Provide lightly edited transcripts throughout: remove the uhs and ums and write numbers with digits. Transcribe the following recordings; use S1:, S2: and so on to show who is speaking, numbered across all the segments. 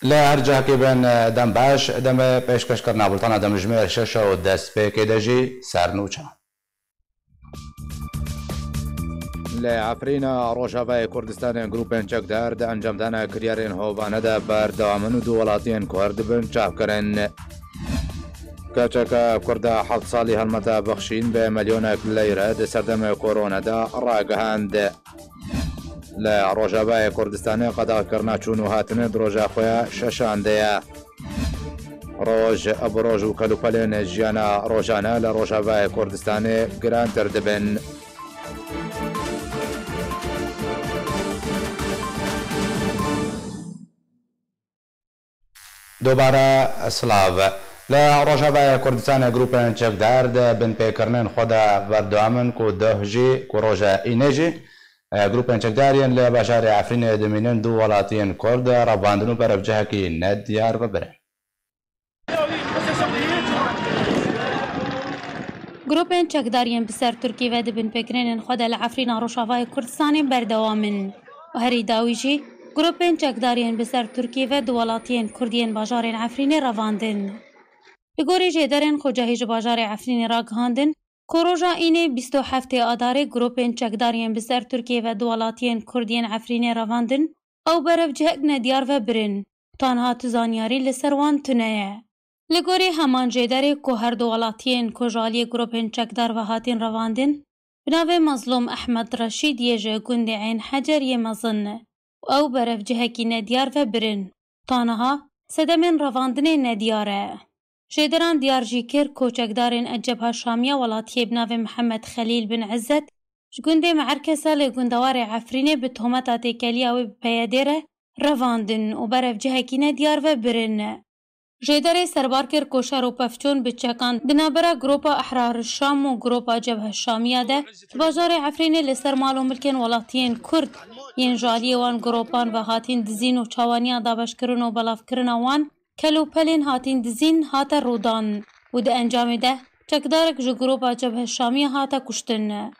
S1: لا ارجع كيبان دم باش دم پیشکش کرنا بولتانا دم جمعه شش و دست به کدجی سرنوچا لا عفرينا روجافاي كردستان جروبين چکدار د انجام دانا کریارین هوبانه دا بردامن دو ولاتین کرد بن چاپکرن كاتشاكا كردا حفظ صالي هالمتا بخشين بمليون ليرة د سردم كورونا دا راقهاند لا روجافاي كردستان قدا كرنا چونو هاتن دروجا خويا ششانديا روج ابروج وكالوبالين جيانا روجانا لروجافاي كردستان جران تردبن دوباره سلاو لا روجافاي كردستان جروبين چکدار د بن پیکرنن خدا بردامن کو دهجی کو روجا اینجی جروبين چکدارین ل بشار عفرین دمینن دو ولاتین کرد رباندنو بر بجهکی ندیار ببره
S2: گروپین چکدارین بسر ترکی و دبن پیکرنن خدا لعفرین روجافاي كردستان بردوامن و هری داویجی گروپین چکدارین بسر ترکی و دولاتین کردین باجارین عفرین رواندن. لگوری جدارین خوجهیج باجار عفرین راگهاندن کروجا اینه 27 آدار گروپین چکدارین بسر ترکی و دولاتین کردین عفرین رواندن او برف جهک ندیار و برن تانها تزانیاری لسروان تنه. لگوری همان جداری که هر دولاتین کجالی گروپین چکدار و هاتین رواندن بناو مظلوم احمد رشید یه گند عین حجر یه مزن او برف جهکی ندیار و برن تانها سدمن رواندن ندیاره. جدران دیار جیکر کوچکدارین الجبهه الشاميه ولاتیه بناو محمد خلیل بن عزت جگنده معرکسه لگندوار عفرینه به تهمت تکلیه و پیادره رواندن و برف جهکی ندیار و برن. جدار سربار کر کوشر و پفچون بچکان دنابرا گروپا احرار الشام و گروپا جبهه الشاميه ده بازار عفرینه لسر مال و ملکن ولاتین کرد ین جالی وان گروپان و هاتین دزین و چوانیا دابش کرن و بلاف کرن وان کلو پلین هاتین دزین هاتا رودان و ده انجام ده چکدارک جو گروپا جبهه الشاميه هاتا کشتن.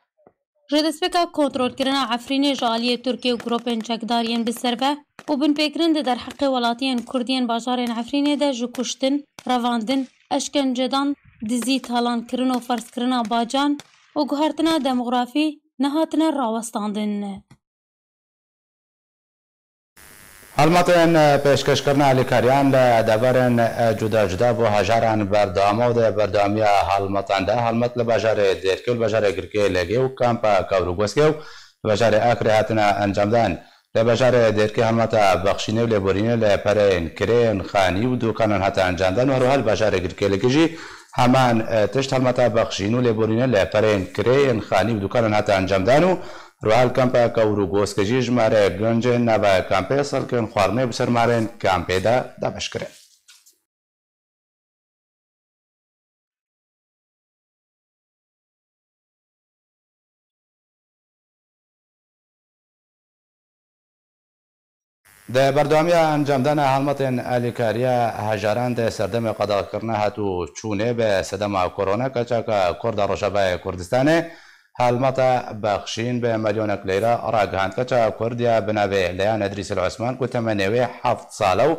S2: جدسپکا کنترول کرنا عفرین جالی ترکی و گروپین چکدارین بسربه و بن پیکرن ده در حق ولاتین کردین بازارین عفرین ده جو کشتن، رواندن، اشکنجدان، دزی تالان کرن و فرس کرنا باجان و گوهرتنا دموغرافی نهاتنا راوستاندن.
S1: هەڵمەتێن پێشکەشکردنا ئالیکاریان لە دەبەرن جودا جودا بۆ هەژاران بەردەوامە و بەردەوامیە هەڵمەتاندا هەڵمەت لە بەژارێ دێرکە و بەژارێ گرکێ لەگێ و کامپە کەوروگۆسکێ و بەژارێ ئاکرێ هاتنە ئەنجامدان لە بەژارێ دێرکێ هەڵمەتە بەخشینە و لێبوورینە لە پەرێن کرێن خانی و دوکانان هاتە ئەنجامدان و هەروەها بەژارێ گرکێ لەگەژی هەمان تشت هەڵمەتە بەخشین و لێبوورینە لە پەرێن کرێن خانی و دوکانان هاتە ئەنجامدان و روحال کامپا کەوروگۆسکەژی ژمارە گەنجێن ناوە کامپێ سەڵکردن خواردنێ بسەرمارێن کامپێدا دابەشکرێن. د بەردەوامیە ئەنجامدانە هەڵمەتێن ئالیکاریە هەژاران دە سەردەمی قەدەغەکردنە هاتوو چوونێ بە سەدەما کۆرۆنا کەچاکە کۆردا ڕۆژەبایە کوردستانێ هەڵمەتە بەخشین بە مەلیۆنێک لەیرە ڕاگەهاند کەچە کوردیا بناوێ لەیان ئەدریس العوسمان کو تەمەنێوێ 7 ساڵە و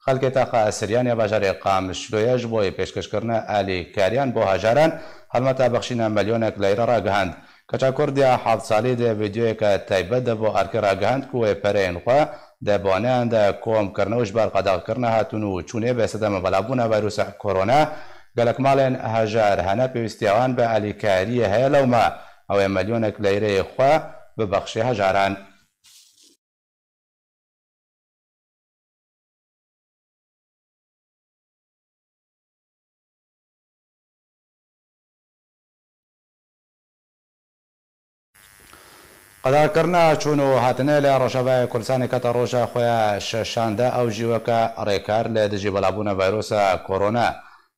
S1: خەڵکێتە سریانیا باژارێ قامشلۆیەش بۆی پێشکەشکردنە ئالیکاریان بۆ هەژاران هەڵمەتە بەخشینە مەلیۆنێک لەیرە ڕاگەهاند کەچە کوردیا 7 ساڵی دە ڤیدیۆیەکە تایبەتە بۆ ئارکی ڕاگەهاند کوێ پەرێنخوا دەبوانیان دە کۆمکردنەوەش بار قەدەغەکردنە هاتون و چوونێ بە سەدەمە بەلابوونە ڤایرۆسە کۆرۆنا گەلک ماڵێن هەژار هەنە پێویستیاوان بە ئالیکاریە هەیە لەومە ئەوێ مەلیۆنێک لەیرەیە خوا ببەخشێ هەژاران. قەدەغەکردنە چوون و هاتنێ لە ڕۆژەڤایە کوردستانی کەتە ڕۆژە خۆیان شەشاندا ئەو ژیوەکە ڕێکار لە دژی بەلابوونە ڤایرۆسە کۆرۆنا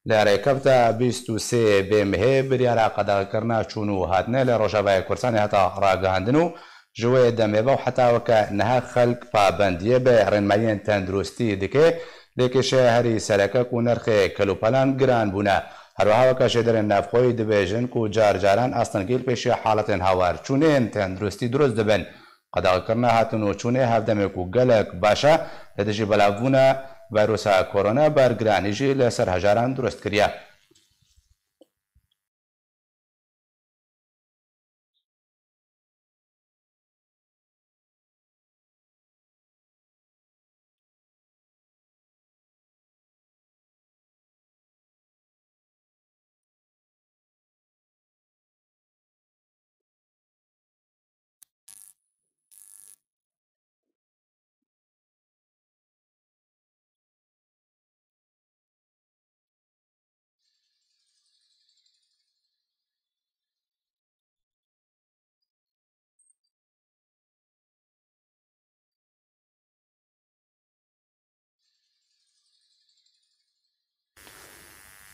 S1: لە ڕێکەوتە 23 بێمهێ بریارە قەدەغەکردنە چوون و هاتنێ لە ڕۆژەڤایە کوردستانی هەتا ڕاگەهاندن و ژوەیە دەمێبە و حتاوەکە نەها خەڵک پابەندیە بە ڕێنماییان تەندروستی دکێ لێکێشە هەری سەرەکەک و نرخێ کەلوپەلان گران بوونە هەروەهاوەکە ژێدەرێن نافخۆی دەبێژن و جارجاران ئاستەنگیل پێشی حاڵەتێن هاوار چوونێن تەندروستی دروست دەبن قەدەغەکردنە هاتن و چوونێ هەفدەمێک و گەلک باشە لە دژی بەلاوبوونە ڤایرۆسا کۆرۆنا بەرگرانیژی لەسەر هەژاران دروست کردیە.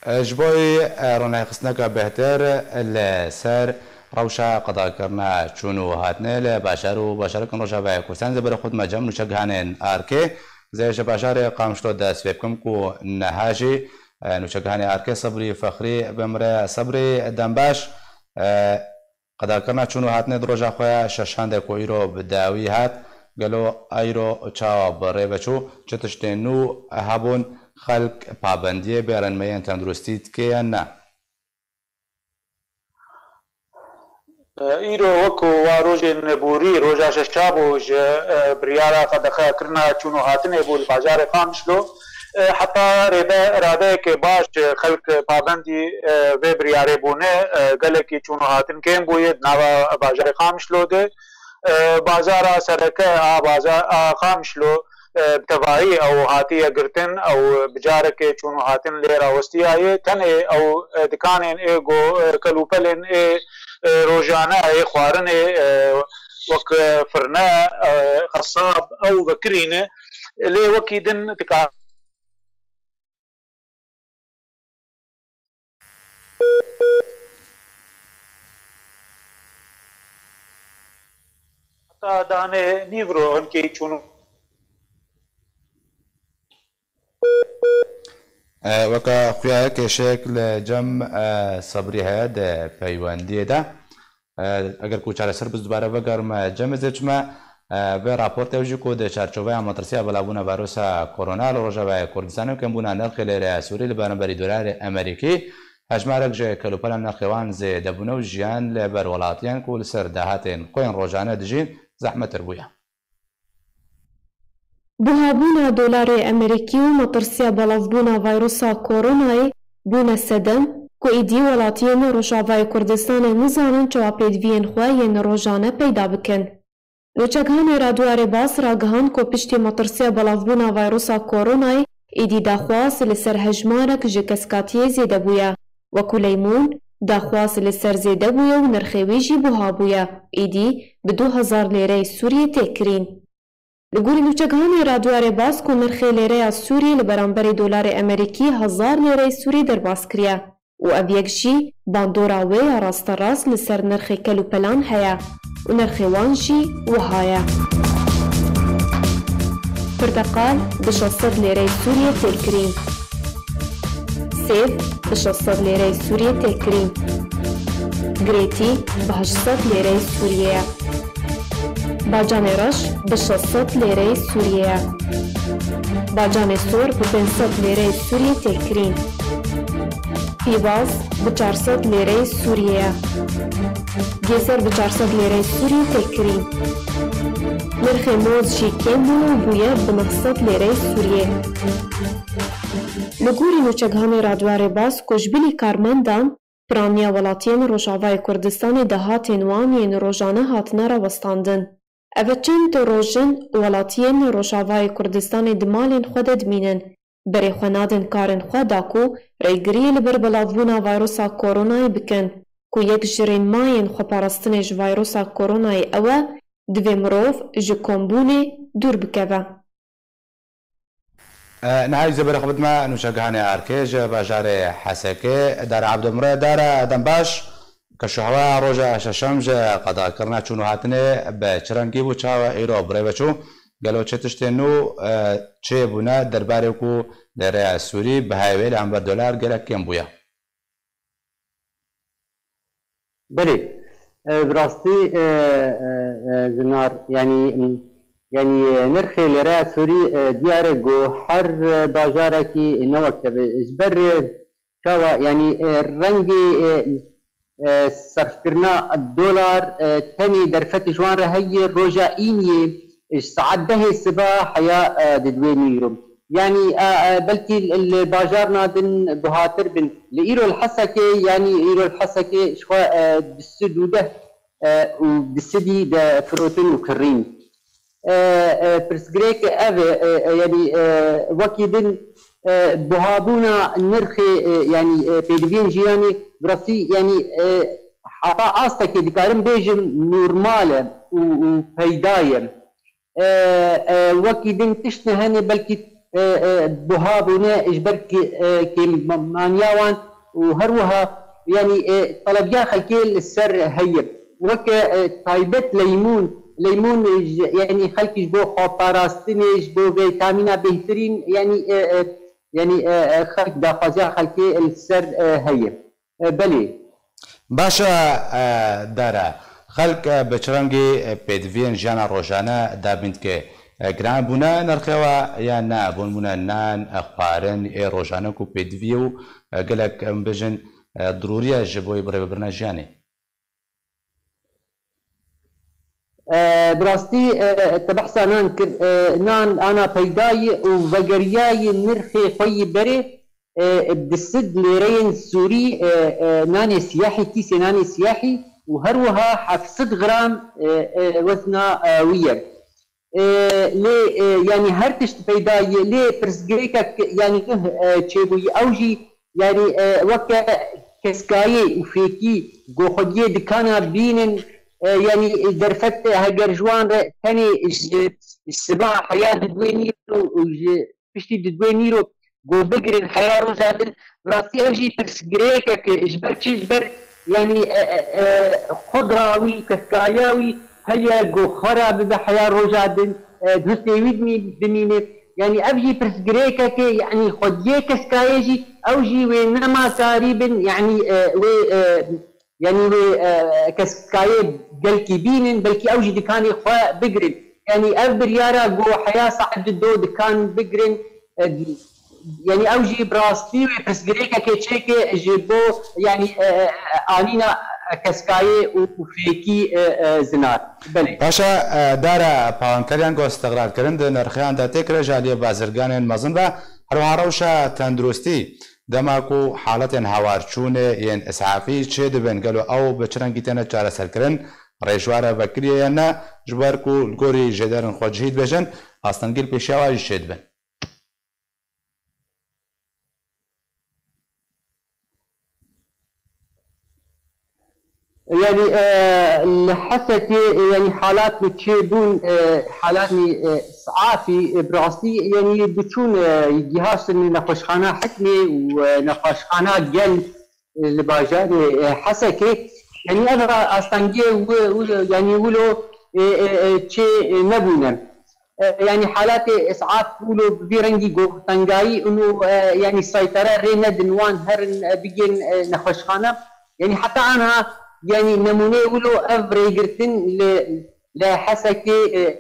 S1: ji bo ronayxistineka bêhtir li ser rewşa qedakirina çûn û hatinê li başar û başarekî Rojavayê Kurdistanê zêbera xwe mecem nûçegihanên arkê zê ji bajarê Qamişlo dest pê bikim ku niha jî nûçegihanê arkê Sebrî Fexrî bimre Sebrî Dembaş qedakirina çûn û hatinê di roja xwe şeşan de ku îro bi dawî hat gelo ayro çawa bi rê veçû çi tiştên nû hebûn خەلک پابەندیە بێڕێنمەیان تەندروستی تکەیان نا
S3: îro wekû wa rojên neborî roja şeşa bû ji biryara qedexekirina çûn û hatinê bû li bajarê Qamişlo heta radeyekê baş xelk pabendî vê biryarê bûne gelekî çûn û hatin kêm bûye di nava bajarê Qamişlo de bazara sereke a Qamişlo بتوایی او هاتیه گرتن او بجارکه چونو هاتن لیرا وستیایه تنه او دکانین ای گو کلوپلین ای روجانه ای خوارن وک فرنا خصاب او بکرینه لی وکی دن تکا تا دانه نیورو انکی چونو
S1: وەکە خوایە کێشەیەک لە جەم سەبری هەیە دە پەیوەندیەدا ئەگەر کو چارەسەر بز دوبارە بەگەڕمە جەمە زێچمە بێ راپۆرتێژی کۆ دە چارچۆڤەیە مەترسیە بەلابوونە ڤایرۆسا کۆرۆنا لە ڕۆژاوای کوردستان و کەمبوونە نرخی لێرە سووری لە بەرامبەری دۆلاری ئەمریکی هەژمارێک ژێ کەلوپەلە نرخێوان زێدەبوونە و ژیان لە بەروەڵاتیان و لەسەر داهاتێن خۆیان ڕۆژانە دژین زەحمەتر بووە.
S4: بوهابوونا دۆلارê Amerîkî û matirsiya belavbûna vayrosa koronayê bûne sedem ku êdî welatiyên Rojavayê Kurdistanê nizanin çawapêdiviyên xwe yên rojane peyda bikin. Nûçekhanê Radyoarê Bas ragihan ku piştî matirsiya belavbûna vayrosa koronayê êdî daxwaz li ser hejmarek ji keskatiyê zêde bûye. Wekû Leymûn daxwaz li ser zêde bûye û nirxê wê jî buha bûye. Êdî bi 2000 lêreyê Sûriyê tê kirîn. Li gorî nûçekhanê Radyoarê Bas ku nirxê lêreya Sûriyê li beramberê dolarê Amerîkî 1000 lêreyê Sûrî derbas kiriye û ev yek jî bandora wê ya rasterast li ser nirxê kelûpelan heye û nirxê wan jî wiha ye. Pirteqal bi 600 lêreyê Sûriyê tê kirîn. Sêv bi 600 lêreyê Sûriyê tê kirîn. Girêtî bi 800 lêreyê Sûriyê ye. Bacanê reş bi 600 lêreyê Sûriyê ye. Bacanê sor bi 500 lêreyê Sûriyê tê kirîn. Pîvaz bi 400 lêreyê Sûriyê ye. Gêser bi 400 lêreyê Sûriyê tê kirîn. Nirxê moz jî kêm bû û bûye bi 900 lêreyê Sûriyê. Li gorî nûçekhanê Radyoarê Bas ku ji bilî karmendan piraniya welatiyên Rojavayê Kurdistanê dehatên wan yên rojane hatine rawestandin. Ev çend rojin welatiyên Rojavayê Kurdistanê di malên xwe de dimînin. Berê xwe nadin karên xwe da ku rêgiriyê li ber belavbûna vayrosa koronayê bikin ku yek ji rênmayên xweparastinê ji vayrosa koronayê ew e divê mirov ji kombûnê dûr bikeve.
S1: نهایی زبر خبرت ما نوشگاهانه ارکیج باجار حسکه در عبدالمره در دنباش که شهوه روزا ششم ج قضا کردن چون هاتنه به چرنگی و چاو ایرو برای بچو گلو چتشتنو چه بنا درباره کو در سوری به هیوی $100 گله کم بویا.
S5: بله براستی زنار يعني نرخي لرا سوري ديار جوهر باجاركي نوكتب إجبر شوا يعني رنجي صرف كرنا الدولار تاني درفت جوان رهي رجائيني سعده السبا حياة ددوين يوم يعني بلكي الباجار نادن بهاتر بن لإيرو الحسكي يعني إيرو الحسكي شوا بالسدودة وبالسدي دا فروتين وكرين برسجريك يعني وكيدن بهابونا نرخي يعني بيدفين جياني براسي يعني حتى أستك دكارم بيجم نورمالة وبيدايم وكيدن تشتهني بلكي بهابونا إجبرك كيم مانياوان وهروها يعني طلبيا خلكي السر هيب وك طيبت ليمون يعني خلكش بو خاطراستنش بو فيتامينا بهترين يعني خلك دافازيا خلكي السر هيب بلي
S1: باشا دارا خلق بچرنگی پدوین جانا روزانه دابند که گران بونا نرخوا یا نه بون نان اخبارن روزانه کو پدویو گلک بجن ضروريه جبوي برنا جاني
S5: براستي تبحث نان انا بيداي وفقرياي نرخي خوي بري بالسد ليرين سوري ناني سياحي كيسي ناني سياحي وهروها حفصد غرام وزنا وير لي يعني هرتش بيداي لي برسجريكا يعني تشيبوي اوجي يعني وكا كسكاي وفيكي جوخديه دكانا بينن يعني درفت هاجر جوان ثاني السباع حياه دوينيرو وفشتي دوينيرو جو بقر الحياه روزادن راسي اوجي برسجريكا جبر يعني خضراوي كسكاياوي هيا جو خراب بحياه روزادن دهستي ويدني بمينه يعني ابجي برسجريكا كي يعني خديه كسكايجي اوجي وينما تقريبا يعني يعني كسكاي بلكي بينن بلكي اوجي دكاني خوا بقرن يعني ابر يارا جو حياه صعد الدو دكان بقرن يعني اوجي براستي برسجريكا كي تشيكي جيبو يعني انينا كسكاي وفيكي زنار بله
S1: باشا دارا پاونکریان گو استقرار کرند نرخیان دا تکر جالی بازرگان مزن و هر روشا تندرستی دماکو حالت هوارچون ین اسعافی چه دبن گلو او بچرنگی تنه چاره سر کرن ریشوار بکریه نه جبرکو گوری جدرن خود جهید بجن آستانگیل پیشاواج شد بن
S5: يعني لحسك يعني حالات بتشيبون حالات اسعافي براسي يعني بتكون جهاز نقاشخانه حكمي ونقاشخانه قل الباجار حسكي يعني انا استنجي يعني ولو شيء نبونا يعني حالات اسعاف ولو بيرنجي جو تنجاي انه يعني السيطره رينا دنوان هرن بيجين نقاشخانه يعني حتى انا يعني نمونه ولو افريجرتن لحسكي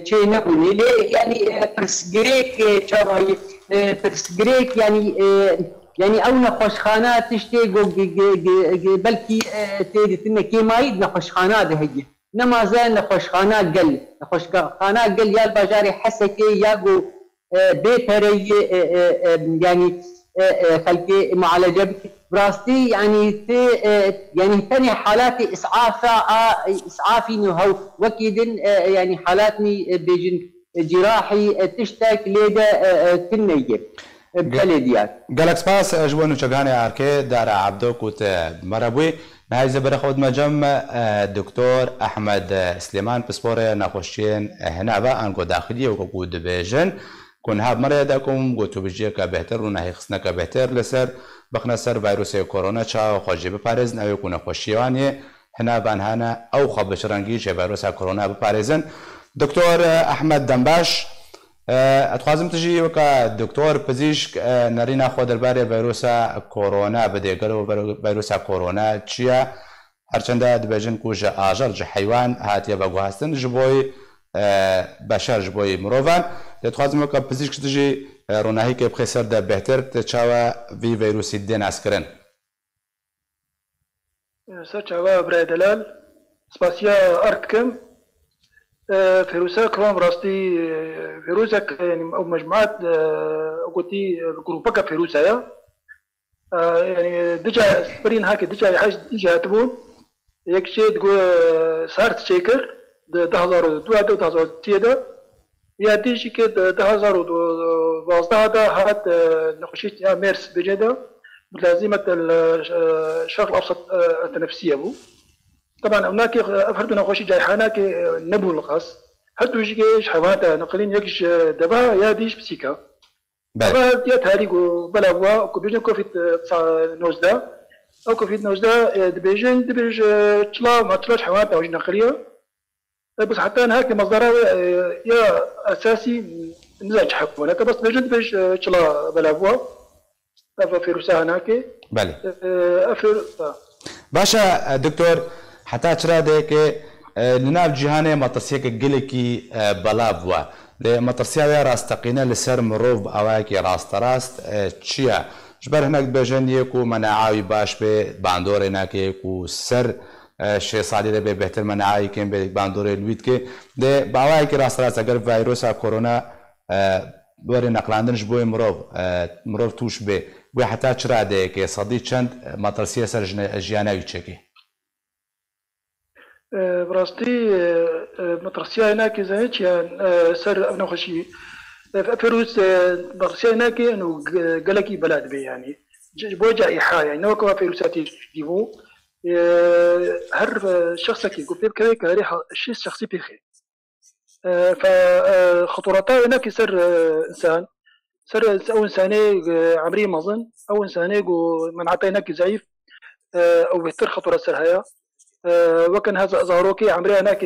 S5: شيء نبوني ليه يعني برسجريك شراي برسجريك يعني او نقاشخانات تشتي بلكي تيدتنا كيمايد نقاشخانات هي نما زال نقاشخانات قل نقاشخانات قل يا البجاري حسكي ياقو بيتري يعني خلقي معالجه براستي يعني يعني ثاني حالاتي اسعافي نهو وكيدن يعني حالاتني بيجن جراحي تشتاك ليدا كنيه بلديات
S1: قالك سباس جوانو شغاني اركي دار عبدو كوت مربوي نهاية زبر خود مجمع دكتور احمد سليمان بسبوري ناخوشين هنا با انكو داخلي وكود بيجن كون هاب مريدكم قوتو بجيكا بهتر ونهي خصنكا بهتر لسر بخنا سر فيروس كورونا چا خوشي بپاريزن او يكون خوشيواني هنا بانهانا او خبشرنگي چه فيروس كورونا بپاريزن دكتور احمد دنباش اتخوازم تجي وكا دكتور پزيشك نرينا خود درباره فيروس كورونا بديگرو فيروس كورونا چيا هرچنده دبجن كوجه آجر جه حيوان هاتيه بگوهستن جبوي بشر جبوی مروان لتخوازم که پزشک تجی روناهی که بخسر ده بهتر تچاوا وی ویروسی دین اسکرن
S6: سر چاوا برای دلال سپاسیا ارتكم فيروسا كمان براستي فيروسك يعني او مجموعات قلتي جروبك فيروسا يعني دجا سبرين هاك دجا حاج دجا تبون يك شيء تقول صارت شيكر 2002 تيدا يا ديجي كده 2012 هذا هات نخشيت يا مارس بجدا متلازمة الشرق الأوسط التنفسية بو طبعا هناك أفردنا خوشي جاي هناك نبو القاس حتى يجيش حيوانات نقلين يكش دبا يا ديش بسيكا دبا يا تاريخ بلا بوا كوفيد 19 أو كوفيد 19 دبيج تلا ما تلاش حيوانات أو نقلية بس حتى هناك مصدرها يا أساسي مزاج حيوانات بس دبيج تلا بلا بوا فيروسا هناك
S1: بله باشا دكتور حتى ترى ديك لناف جهانه مطرسيك جلكي بلابوا لمطرسيا راستقينا لسر مروف اواكي راست تشيا جبر هناك بجن يكو مناعي باش به باندور هناك يكو سر شي صادي به بهتر مناعي كان به باندور الويت كي ده باواكي راست اگر فيروس كورونا دور نقلاندن جبوی مروف توش به بو حتی چرا ده که صدی چند مطرسیه سر جیانوی چکی
S6: براستي مطرسيا هناك زهيت يعني سر ابن خشي فيروس مطرسيا هناك انه قلقي بلاد بي يعني بو جائحه يعني نوكو فيروسات يجيبو هر شخص كي يقول بكري كاري الشيء الشخصي بخير فخطورتها هناك سر انسان سر او انساني عمري مظن او انساني من عطيناك ضعيف او بيتر خطوره سر هيا وكان هذا ظهروكي عمري هناك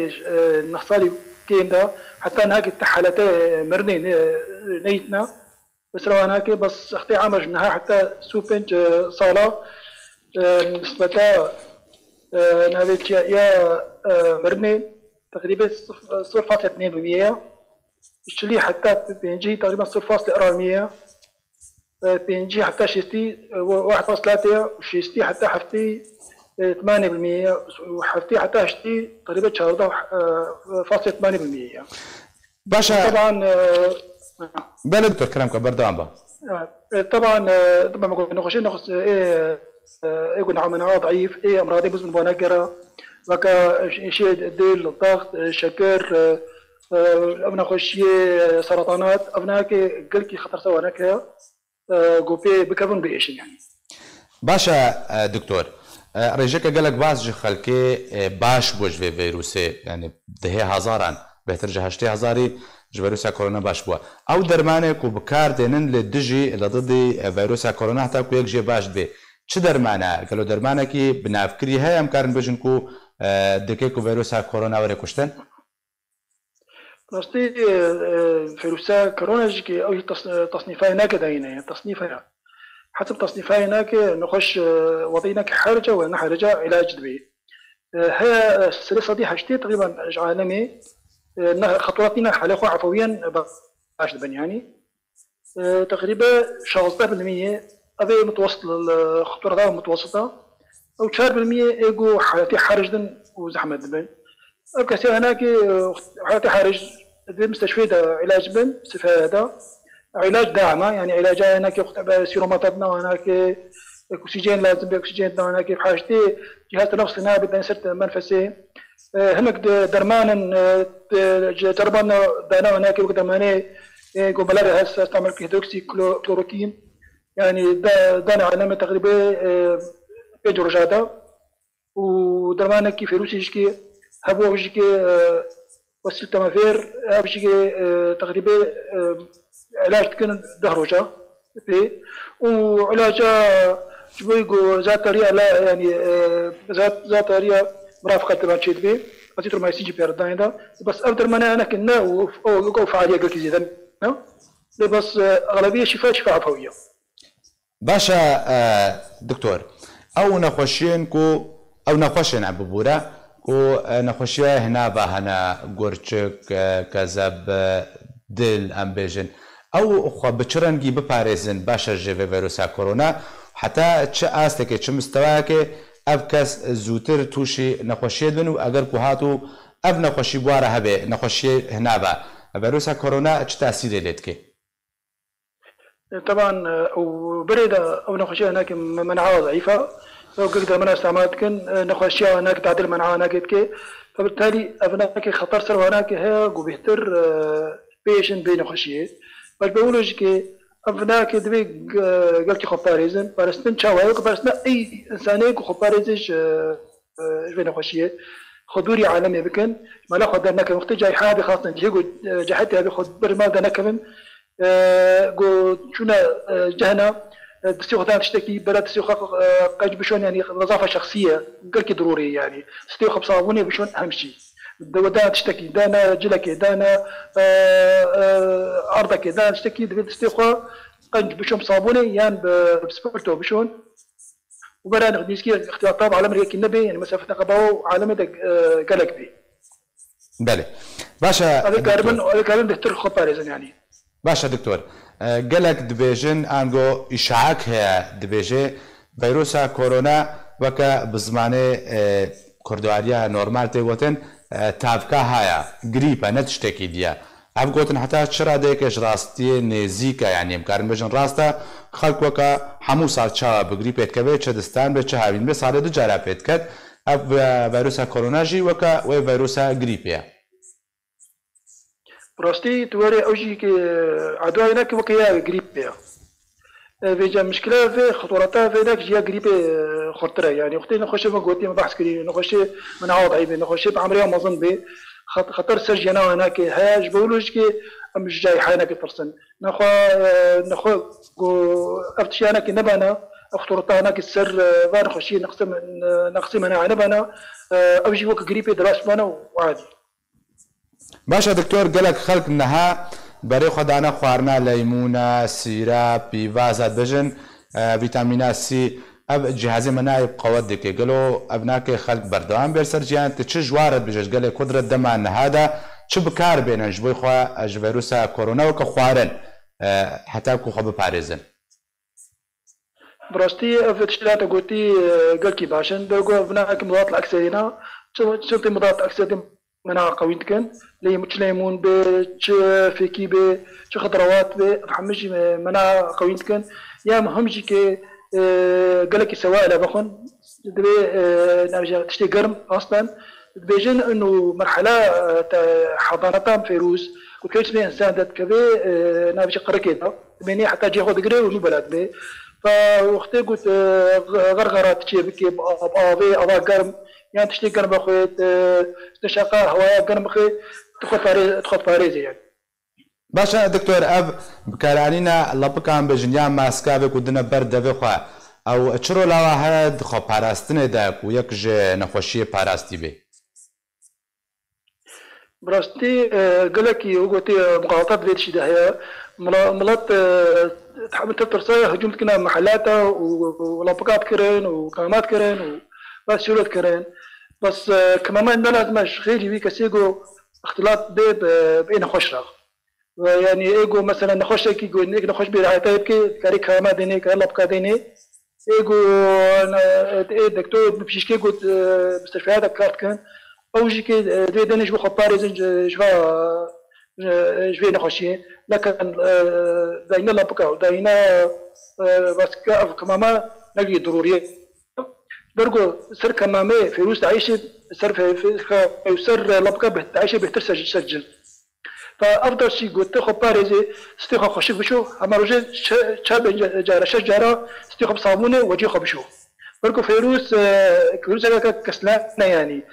S6: نحصالي كين ده حتى هناك التحالتي مرني نيتنا بس لو هناك بس اختي عمج منها حتى سوبنج صالة نسبتها نابت يا مرني تقريبا 0.2% الشلي حتى بينجي تقريبا 0.4% بينجي حتى شيستي 1.3 وشيستي حتى حفتي 8% وحفتي حتى هشتي تقريبا 4.8%.
S1: باشا
S6: طبعا
S1: بلا دكتور كلامك بردان با
S6: طبعا ما كنا نخش قلنا مناعة ضعيف امراض بزمن بنقرة وكا شيء ديل الضغط شكر ابنا خشي سرطانات ابناك قلكي خطر سوا هناك قوبي بكفن بيشن يعني.
S1: باشا دكتور رجعك قالك باز خلكي باش بوج في فيروسي يعني دهي هزاران بهتر جهشتي هزاري فيروس كورونا باش بوا او درمانك وبكار دينن لدجي لضد فيروس كورونا حتى كو يجي باش بي چه درمانه قالوا درمانكي بنافكري هي امكان بجنكو دكيكو فيروس كورونا وري كشتن
S6: قصدي فيروس كورونا جي او تصنيفها هناك داينه تصنيفها حسب تصنيفها هناك نخش وضعيناك حرجه ولا حرجه علاج دبي هي السلسله دي حاجتين تقريبا عالمي خطواتنا حاليا عفويا باش دبن يعني تقريبا 15% أبي متوسط الخطورة متوسطة أو 4% إيجو حالتي حرج وزحمة دبن أو كثير هناك حالتي حرج بمستشفى علاج بن صفة هذا علاج داعمة يعني علاج هناك سيروماتاتنا هناك أكسجين لازم بأكسجين هناك بحاجتي جهاز التنفس هنا بدنا نسرت منفسي هناك درمان جربنا دانا هناك وقدماني قبلاري هسه استعمل هيدروكسي كلوروكين يعني دانا علامة تقريبا بيجو رجادا ودرمانا كي فيروسي جيكي هبو جيكي وسيل تمافير هبو جيكي تقريبا علاج تكن دهروجا وعلاج جبويقو ذات طريقة لا يعني ذات طريقة مرافقة تبع تشيد بي أزيتر ما يسيجي بيردان ده بس أقدر منا أنا كنا أو فعالية قلت زيدا بس أغلبية شفاء عفوية.
S1: باشا دكتور او نخوشين كو او نخوشين عببورا و نخوشیه هنا با هنا گرچک کذب دل ام بیجن او خو بچرنگی بپارێزن باشە ژێڤێ ڤایرۆسا کۆرۆنا حتا چه ئاستێکێ چه مستەوایەکێ ئەو کەس زووتر تووشی نەخۆشیێت بن و ئەگەر کو هاتوو ئەو نەخۆشی بوارە هەبێ نەخۆشیە هەنابە ڤایرۆسا کۆرۆنا چ تاسیرێ لێتکێ؟
S6: طبعا وبرد او نخشيه هناك مناعه ضعيفه لو قدر منها استعمالات كن نخشيه هناك تعديل مناعه هناك كي فبالتالي هناك خطر سر هناك هي وبيهتر بيشن بين نخشيه بالبيولوجي هناك دبي قلت خباريزن برستن شاويك برستن اي انسانيك وخباريزش بين نخشيه خضوري عالمي بكن ما لا خد هناك وقت جاي حابي خاصه جيجو جحتي هذه خد برمال هناك من قو شونا جهنا تستيقظ تشتكي بلا تستيقظ قاج بشون يعني نظافة شخصية قلك ضروري يعني تستيقظ بصابوني بشون أهم شيء ودانا تشتكي دانا جلك دانا أرضك دانا تشتكي تستيقظ قاج بشون بصابوني يعني بسبورتو بشون وبلا نقديسكي اختيارات عالم ريك النبي يعني مسافة نقباو عالمي قلك بي
S1: بله باشا
S6: هذا كاربن دكتور خباريزن يعني
S1: باشا دكتور قالك دبيجن انغو اشعاك هي دبيجي فيروسا كورونا وكا بزمانه كردواريا نورمال تيوتن تافكا هايا غريبا نتشتكي ديا اف قوتن حتى شرا ديكش راستي نزيكا يعني مكارن بجن راستا خلق وكا حمو سال چا بغريبت كبه چدستان به چهاوين به سال دو جرا پتكت اف فيروسا كورونا جي وكا و فيروسا غريبيا
S6: براستي تواري اوجي عدوى هناك وكيا غريب بها فيجا مشكله في خطورتها في هناك جيا غريب خطره يعني وقت نخش ما قلت ما بحث كري نخش من عوض عيب نخش بعمريه ما ظن به خطر سرجنا هناك هاج بولوجكي مش جاي هناك فرسن نخو افتشي هناك نبنا خطورتها هناك السر فان خشي نقسم منها نبنا اوجي وك غريب دراس بنا وعادي
S1: باشا دكتور قالك خلق نها بري خدانا خوارنا ليمونة سيرا بيفازات بجن فيتامينا سي اب جهاز مناعي بقوات ديكي قالوا ابناك خلق بردوان بيرسر جيان تشج وارد بجج قال قدرة دمان هذا شو بكار بين جبوي خوا فيروسا كورونا وكخوارن حتى كو خب باريزن
S6: براستي افتشلات قلتي قلكي باشن دوغو ابناك مضاد الاكسدينا شلتي مضاد الاكسدين مناعة قوية كان ليمون بش فيكي بش خضروات بحمج مناعة قوية كان يا مهمجي كي قالك سوائل بخون دبي نرجع تشتي قرم اصلا بيجن انه مرحلة حضانتها فيروس وكيف بين انسان ذات كذا نابش قركيتا بيني حتى جي خود قري ونو بلاد بي فوقتي قلت غرغرات تشي بكي بابي ابا قرم يعني تشتي قرم اخويت تشاقا هوايا قرم اخي تخط باريزي يعني
S1: باشا دكتور اب بكارانينا لبكان بجنيا ماسكافك ودنا برد بخوا او چرو لاواهد خو پاراستنه داك و یک ج نخوشی پاراستی به
S6: براستي قالك وقتي مقاطعات بيت شي داهيه ملات تحمل ترصايه هجومت كنا محلاتها ولبكات كرين وكامات كرين بس شروط كرين بس كمان ما لازمش خيري بي كسيغو اختلاط بين خشرة يعني ايجو مثلا نخش كي يقول نخش برعايته كي كاري كاما ديني كلبكا ديني ايجو دكتور بشيشكي قلت مستشفيات كارت كان اوجي كي ديني جو خباري جوا نخشي لكن داينا لبكا داينا بس كماما نجي ضروري برجو سر كمامة فيروس تعيش سر في سر لبكا بتعيش بهتر سجل فأفضل شيء قلت خباريزي استيقظ خشيك بشو أما رجل شاب جارة شجرة استيقظ بصابونة وجيه خبشو برجو فيروس هذا كسلان يعني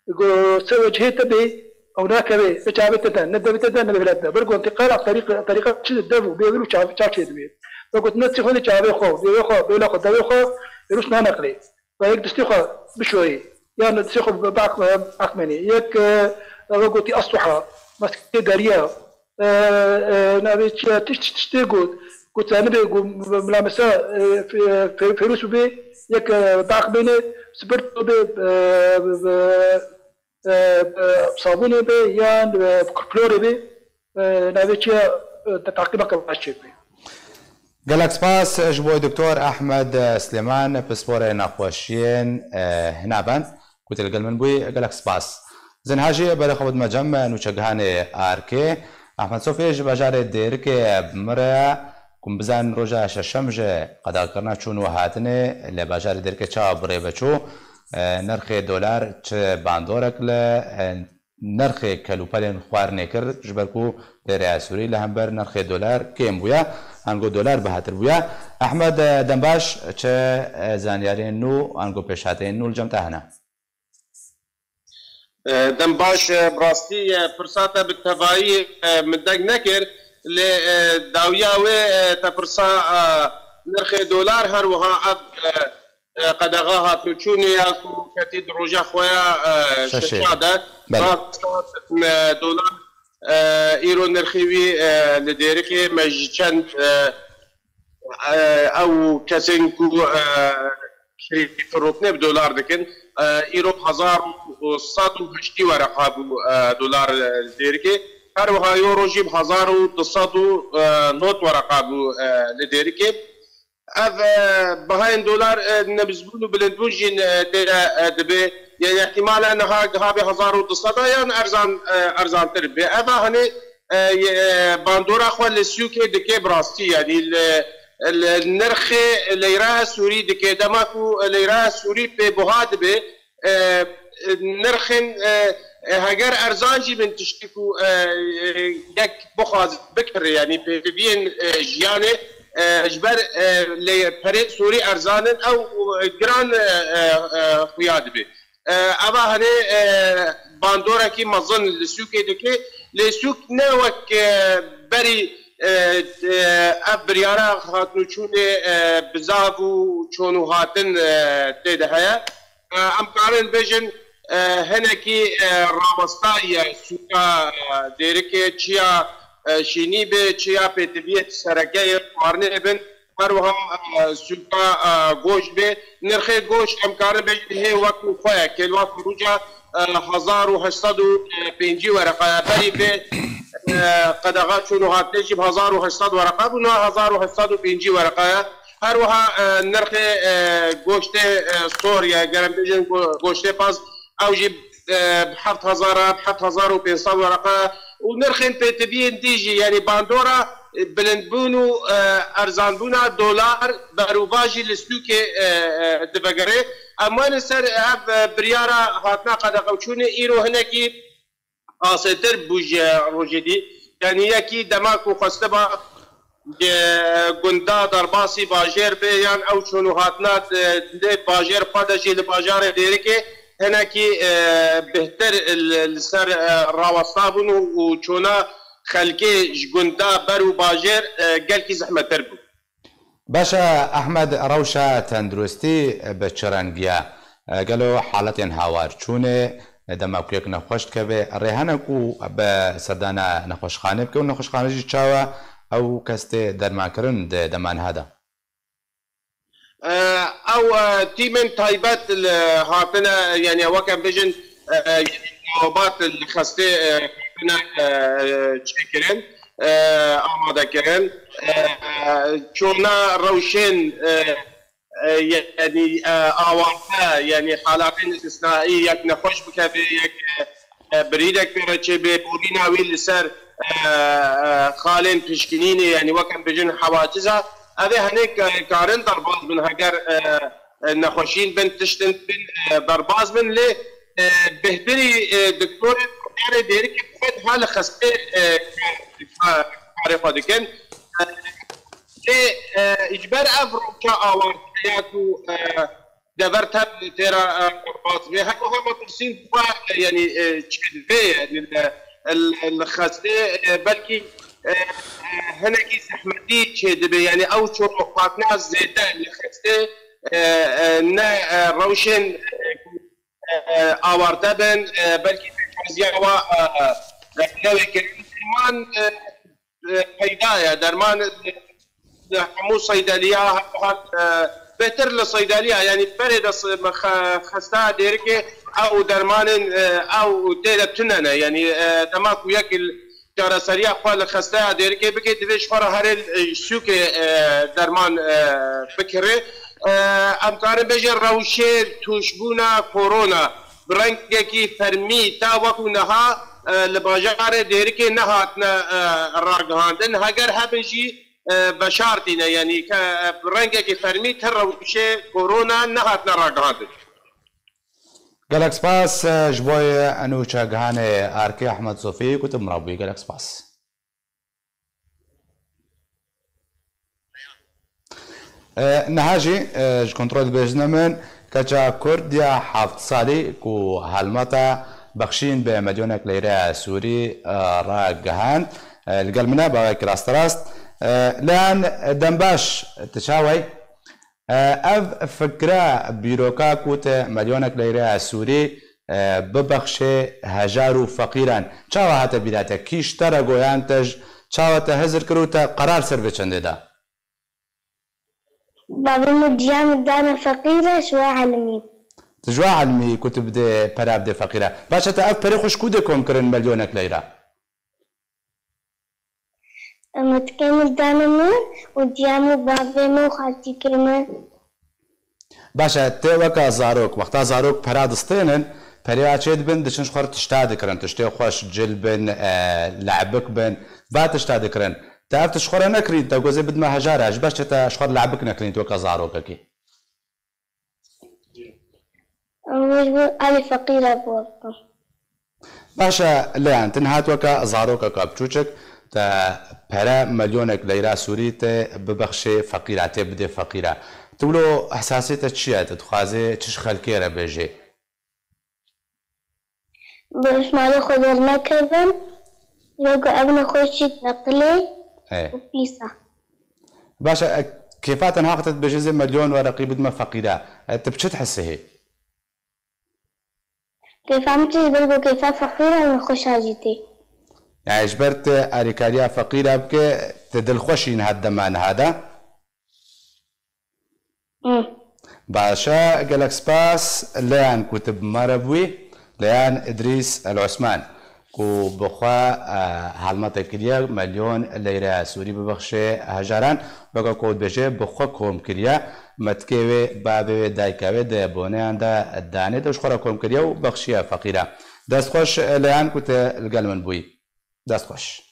S6: يقول سوى جهته به أو ناكبه بتشابه تدان ندى بتدان ندى بلادنا برجو انتقال عن طريقة شد الدم وبيقولوا شاب شيء دبي برجو تنتسي خوني شابه بيلا خو دبي خو فيروس نانقلي فيك تستيقظ بشوي يعني تستيقظ بعق مني يك برجو تي أصلحة بس كداريا نبي تشتي قلت أنا بيجو ملامسة فيروس بي يك بعق بينه سبرت صابوني بي يان كلوري بي نابتشي تعقيبك باشي بي.
S1: گەلک سپاس ji bo دکتۆر ئەحمەد سلێمان پسپۆرە نەخۆشیên هەنابەن ku têlgel min bûyî gelek spas. Zinhajê berê mecem nûçegihanê ARK Ehmed Sofê ji bajarê Dêrikê bimire ku bizan roja şeşem ji qedakirina çûn û hatinê li bajarê Dêrikê çawa birêveçû nirxê dolar çi bandorek li nرخê kelûpelên xwarinê kir ji ber ku Derya Sûrî li hember nirxê dolar kêm bûye ango dolar bihatir bûye. Ehmed dembaş çi zanyarên nû ango pêşhateyên nû li cem te hene.
S7: Dembaş birastî pirsata bi tevayî min deng nekir lê dawiya wê te pirsa nirxê dolar her wiha ev قدغا هاتوچونی یا کتی دروجا خویا ششا ده دولار ایرو نرخیوی لدیرکی مجچند او کسین کو فروتنه بدولار دکن ایرو 1180 ورقه دولار لدیرکی هر وها یورو جیب 1200 نوت ورقه لدیرکی اف بهاين دولار نبزبون بلندبون جين دبي يعني احتمال انها هابي 1200 يعني ارزان تربي اف هني باندورا خو لسيوكي دكي براستي يعني النرخ ليرا سوري دكي دماكو ليرا سوري بهاد به نرخ هاجر ارزانجي من تشتكو يك بخاز بكر يعني بين جيانه اجبر لپری سوری ارزانن او گران خویاد بی اما هنه باندورا کی مزن لسوکی دکی لسوک نوک بری ابریارا خاتنو چونه بزاگو چونو هاتن تیده هیا امکارن بجن هنه کی رامستای سوکا دیرکی چیا شینی به چیا پتیبیت سرگه قارنه بن هروها سوکا گوش به نرخ گوش امکان به هی وقت خواه که الوقت روجا 1850 ورقه بری به قدغا چونو هات نجیب 1800 ورقه بنا 1850 ورقه هروها نرخ گوشت سوریا گرم بجن گوشت پاس او جیب 7500 ورقه ونرخن بتبين تيجي يعني باندورا بلندبونو ارزانبونا دولار بروباجي لسلوكي دبقري اما نسر بريارا هاتنا قد قوشوني ايرو هناكي قاصتر بوج روجدي يعني يكي دماكو خستبا گندا درباسي باجير بيان او شنو هاتنا باجير قدجي لباجار ديريكي هناكي بهتر السر راوصابون وشونا خلقي جگندا برو باجر قالكي زحمة تربو
S1: باشا أحمد روشا تندرستي بچرانگيا قالوا حالتين هاوار چونه دماغويك نخوشت كبه ريهانكو بسردانا نخوش خانه بكو نخوش خانه جي چاوا او كستي درمان کرن دمان هذا
S7: او تيمن تايبات هاتنا يعني وكان فيجن نوبات الخستي هاتنا تشكرن آماده كرن چونا روشن يعني آوانتا يعني حالات استثنائية يك نخوش بكافي يك بريدك برچه بورينا ويل لسر خالين پشکنینی يعني وكان بجن حواجزها هذا هنيك كارن درباز من هجر نخوشين بن تشتن بن درباز من لي بهتري دكتور يعني ديرك فد حال خسته عارفه دكن لي اجبار افروكا اوارتياتو دبرتها ترى درباز بها هو مترسين يعني يعني الخسته بلكي هناكي سحمدي تشدبي يعني او شو قاتنا زيدا الخسته نا روشن اوارتبن بلكي زياوا درمان هيدايا درمان مو صيدليه بهتر للصيدليه يعني فرد خسته ديركي او درمان او تيرتنا يعني تماك وياكل جارة سريع قال خسته ديركي بكي تفيش فرا هر السوق درمان فكره امكار بجي روشي توشبونا كورونا برنكي فرمي تا وكو نها لباجار ديركي نهاتنا راقهاندن هاگر هبنجي بشارتنا يعني برنكي فرمي تروشي كورونا نهاتنا راقهاندن
S1: قالك سباس جبوي انو شاقهاني اركي احمد صوفي كنت مربي قالك سباس نهاجي كنترول بجنمن كجا كرديا حافظ صالي كو هالمتا بخشين بمليونك ليرة سوري راقهان القلمنا باقي راست لان دنباش تشاوي اف فكرة بيروكا كوت مليونك ليرة سوري ببخشي هجارو فقيران چاوا هاتا بيداتا كيش ترى قويان تج چاوا تهزر كروتا قرار سر بچنده دا
S8: بابا مجيام دانا فقيرة شوا علمي
S1: تجوا علمي كتب دي براب دي فقيرة باشا تأف بريخوش كودكم كرن مليونك ليرة
S8: متكامل دانا مو وديامو بابا مو خالتي كرمان
S1: باشا تيوكا زاروك وقتا زاروك براد استينن بريا چيد بن دشنش خور تشتاد كرن تشتي خوش جل بن لعبك بن با تشتاد كرن تأف تشخور نكرين تاقوزي بد ما هجارة باش تشخور لعبك نكرين توكا زاروك كي
S8: أنا فقيرة بوقتها
S1: باشا لان تنهات وكا زاروكا كابتشوشك تا برا مليونك ليرة سوري ببخشي فقيرة تبدي فقيرة تقولوا احساسيتك تشيا تتخازي تش خلكيرة بيجي
S8: باش مالي خضرنا كذا يوقع ابن خوشي تنقلي وبيسا
S1: باشا كيفات انهاقتت بجزء مليون ورقي بدما فقيرة تبشي تحسي هي
S8: كيف عمتي بلقوا كيف فقيرة ونخش هاجيتي
S1: يعني اجبرت اريكاريا فقيرة بك تدل خوشين هالدمان هذا باشا قالك سباس ليان كتب مربوي ليان ادريس العثمان كو بخوا هالمطا كريا مليون ليرة سوري ببخشي هجاران بقى كود بجي بخوا كوم كريا متكوي بابي دايكاوي دا بونيان دا الداني دا وشخورا كوم كريا وبخشيها فقيرة داست خوش ليان كنت القلمن بوي داست خوش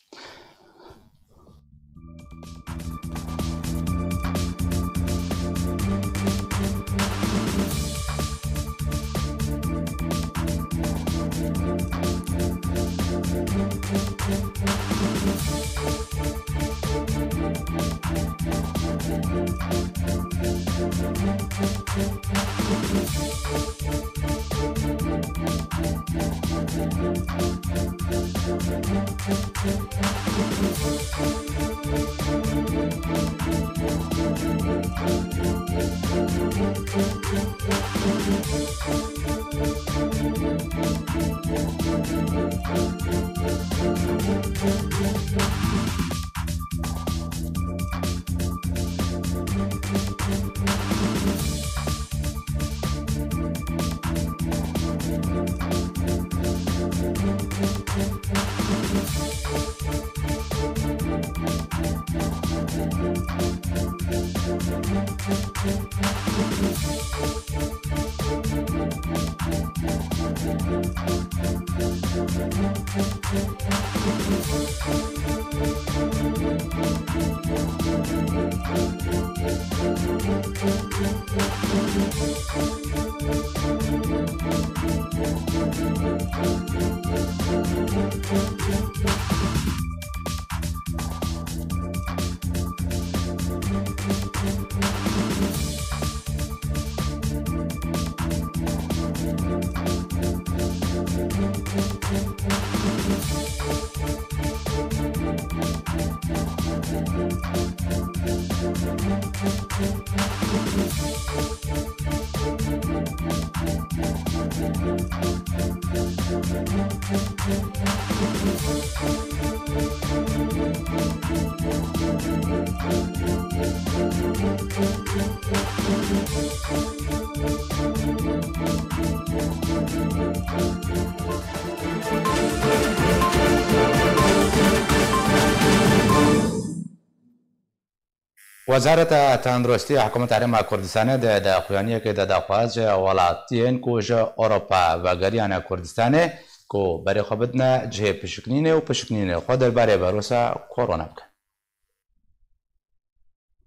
S1: وزارة تندرستی حکومت هرم کردستان ده داخویانی که ده داخواز ولاتین کوج اروپا و گریان کردستان کو برای خبرنا جه پشکنینه و پشکنینه خود درباره ویروس کرونا بکن.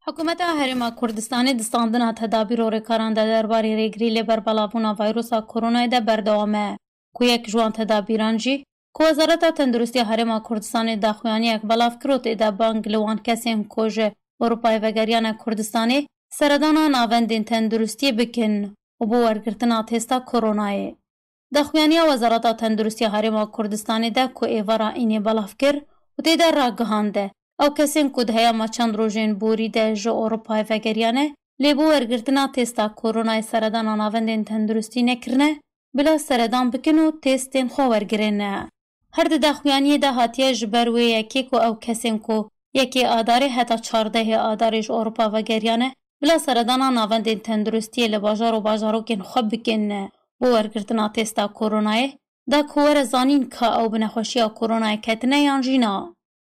S2: حکومت هرم کردستان دستاندن تدابیر و رکاران ده درباره ریگری لبر بلاونا ویروس کرونا ده بردوامه کو یک جوان تدابیران جی کو وزارت تندرستی هرم کردستان داخویانی یک بلاف کروت ده بانگ لوان کسیم کوج اروپای و گریان کردستانی سردانا ناوندین تندرستی بکن و بو ورگرتنا تستا کرونای. دخویانی وزارت تندرستی هرم کردستانی ده کو ایوارا اینی بلاف کر و تیده را گهانده او کسین کد هیا ما چند روژین بوری ده جو اروپای و گریانه لی بو ورگرتنا تستا کرونای سردانا ناوندین تندرستی نکرنه بلا سردان بکن و تستین خو ورگرنه. هر ده دخویانی ده هاتیه جبروی یکی کو او کسین کو یکی آداری حتی 14 آداریش اروپا و گریانه بلا سردانا ناوندین تندرستی لباجار و باجاروکین خوب بکن بو ورگرتنا تستا کرونای دا کوور زانین که او بنخوشی کرونای کتنه یان جینا.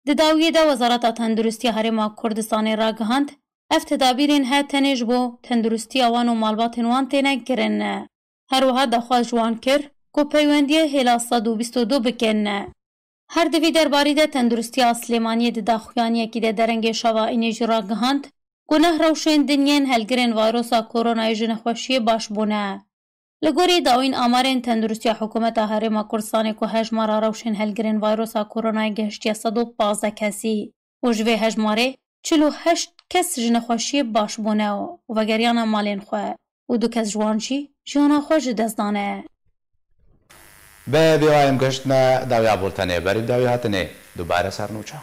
S2: دداویه دا وزارت تندرستی هرم کردستان را گهاند اف تدابیرین ها تنیج بو تندرستی آوان و مالباتین وان تینه گرن. هر وها دخواز جوان کر کو پیوندیه هلا 122 بکن. هر دوی درباری ده تندرستی سلیمانی ده داخویانی که ده درنگ شوا اینیج را گهاند گناه روشن دنین هلگرین ویروسا کورونای جنخوشی باش بونه. لگوری داوین آمارین تندرستی حکومت هرم کردستان که هجمارا روشن هلگرین ویروسا کورونای گشتی 115 کسی و جوی هجماره 48 کس جنخوشی باش بونه و گریان مالین خواه و 2 کس جوانشی جوانا خوش دزدانه.
S1: به بیوایم گشتنا داوی بولتنه بریم داوی هاتنه دوباره سرنوچه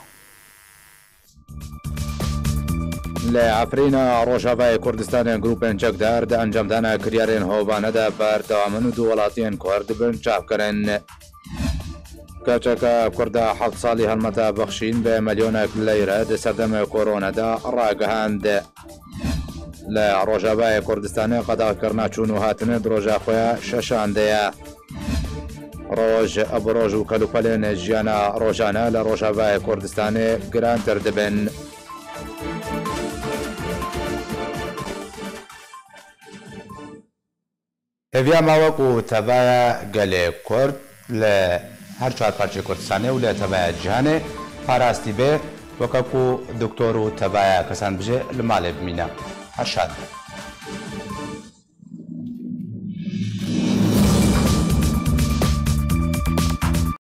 S1: لعفرین روشاوای کردستان گروپن چکدار ده انجام دانا کریارین هوبانه ده بر دوامن دو ولاتین کرد بن چاپ کرن کچکا کرد 7 سالی هلمتا بخشین به میلیون لیره ده سردم کرونا ده راگهاند لروشاوای کردستان قضا کرنا چونو هاتنه دروجا خویا ششانده روج ابروج و کلوپلین جیانا روجانه لروشاوای کردستان گرانتر دبن. هفیا ماوک و تبایا گل کرد لهر 4 پارچه کردستانه و لتبایا جهانه پاراستی به وکاکو دکتور و تبایا کسان بجه لماله بمینه هر شاد